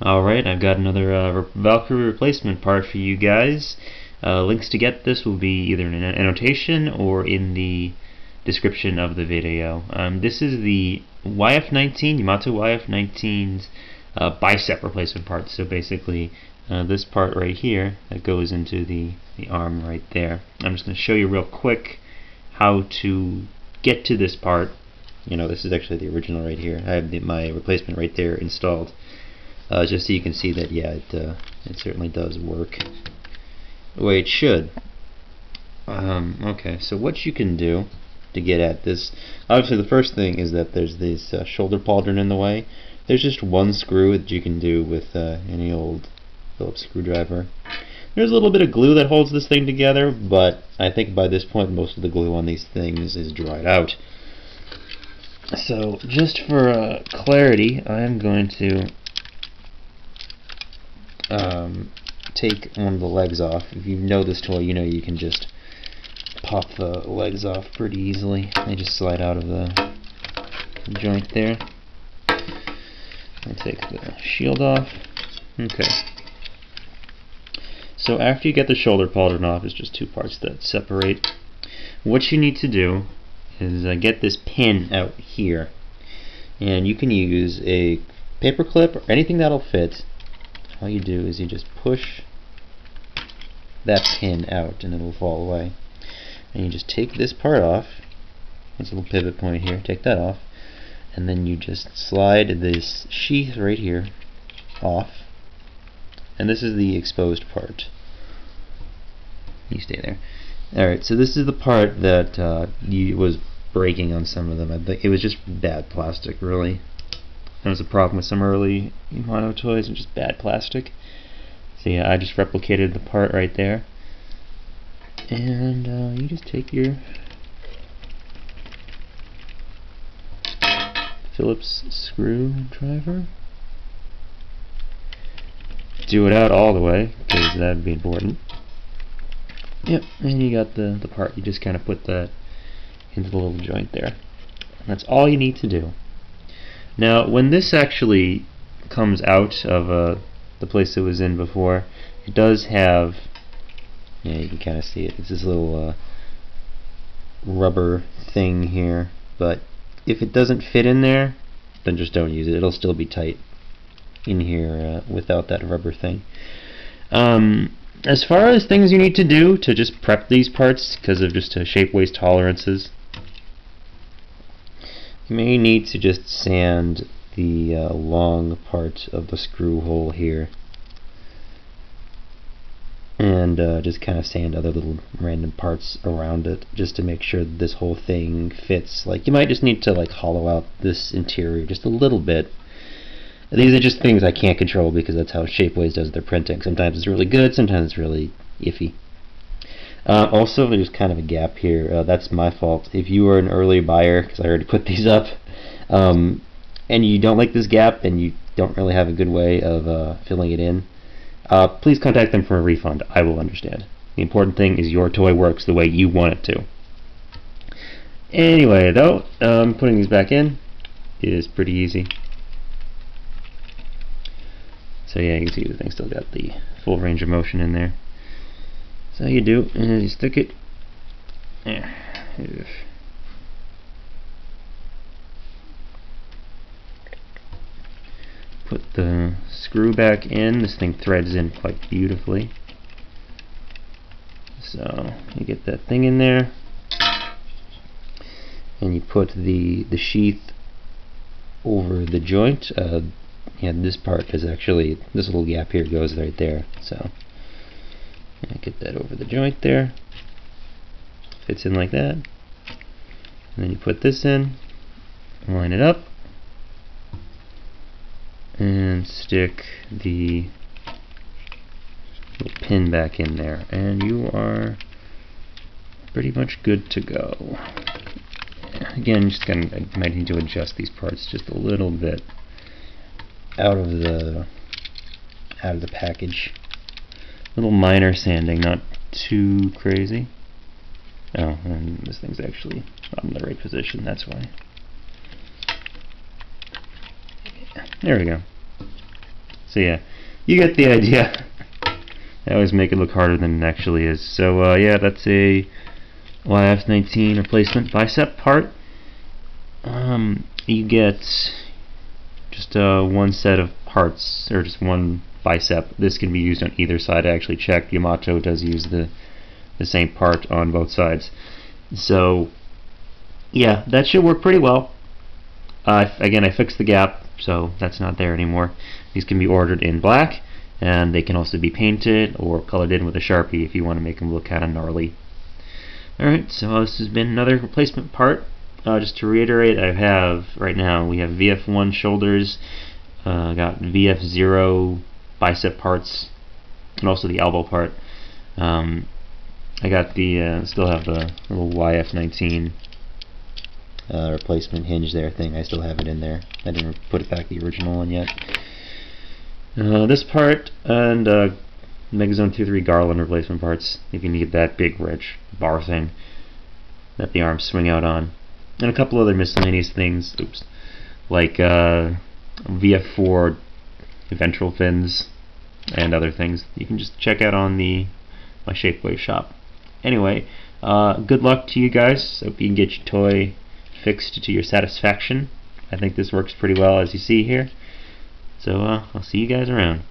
Alright, I've got another Valkyrie replacement part for you guys. Links to get this will be either in an annotation or in the description of the video. This is the YF-19, Yamato YF-19's bicep replacement part. So basically, this part right here that goes into the arm right there. I'm just going to show you real quick how to get to this part. You know, this is actually the original right here. I have my replacement right there installed. Just so you can see that, yeah, it certainly does work the way it should. Okay, so what you can do to get at this, obviously the first thing is that there's this shoulder pauldron in the way. There's just one screw that you can do with any old Phillips screwdriver. There's a little bit of glue that holds this thing together, but I think by this point most of the glue on these things is dried out. So just for clarity, I'm going to take one of the legs off. If you know this toy, you know you can just pop the legs off pretty easily. They just slide out of the joint there. I take the shield off. Okay. So after you get the shoulder pauldron off, it's just two parts that separate. What you need to do is get this pin out here, and you can use a paper clip or anything that'll fit. All you do is you just push that pin out and it'll fall away. And you just take this part off. There's a little pivot point here. Take that off. And then you just slide this sheath right here off. And this is the exposed part. You stay there. Alright, so this is the part that was breaking on some of them. I think it was just bad plastic, really. That was a problem with some early Yamato toys, and just bad plastic. So yeah, I just replicated the part right there. And you just take your Phillips screwdriver. Do it out all the way, because that would be important. Yep, and you got the part. You just kind of put that into the little joint there. And that's all you need to do. Now, when this actually comes out of the place it was in before, it does have, yeah, you can kind of see it. It's this little rubber thing here, but if it doesn't fit in there, then just don't use it. It'll still be tight in here without that rubber thing. As far as things you need to do to just prep these parts because of just shape waist tolerances, you may need to just sand the long part of the screw hole here, and just kind of sand other little random parts around it just to make sure that this whole thing fits. Like, you might just need to hollow out this interior just a little bit. These are just things I can't control because that's how Shapeways does their printing. Sometimes it's really good, sometimes it's really iffy. Also, there's kind of a gap here. That's my fault. If you are an early buyer, because I already put these up, and you don't like this gap and you don't really have a good way of filling it in, please contact them for a refund. I will understand. The important thing is your toy works the way you want it to. Anyway, though, putting these back in is pretty easy. So yeah, you can see the thing still got the full range of motion in there. So you do is you stick it. Put the screw back in. This thing threads in quite beautifully. So you get that thing in there, and you put the sheath over the joint. Yeah, this part is actually, this little gap here goes right there. So get that over the joint there. Fits in like that. And then you put this in, line it up, and stick the little pin back in there, and you are pretty much good to go. Again, just I might need to adjust these parts just a little bit out of the package. Little minor sanding, not too crazy. Oh, and this thing's actually not in the right position, that's why. There we go. So yeah, you get the idea. I always make it look harder than it actually is. So yeah, that's a YF-19 replacement bicep part. You get just one set of parts, or just one bicep. This can be used on either side. I actually checked. Yamato does use the same part on both sides. So yeah, that should work pretty well. Again, I fixed the gap, so that's not there anymore. These can be ordered in black, and they can also be painted or colored in with a Sharpie if you want to make them look kind of gnarly. Alright, so this has been another replacement part. Just to reiterate, I have, right now, we have VF1 shoulders, got VF0 bicep parts, and also the elbow part. I got the, still have the little YF-19 replacement hinge there thing. I still have it in there. I didn't put it back the original one yet. This part and Megazone 2-3 Garland replacement parts if you need that big rich bar thing that the arms swing out on, and a couple other miscellaneous things, like VF4 ventral fins and other things you can just check out on my Shapewave shop. Anyway, good luck to you guys. Hope you can get your toy fixed to your satisfaction. I think this works pretty well, as you see here. So I'll see you guys around.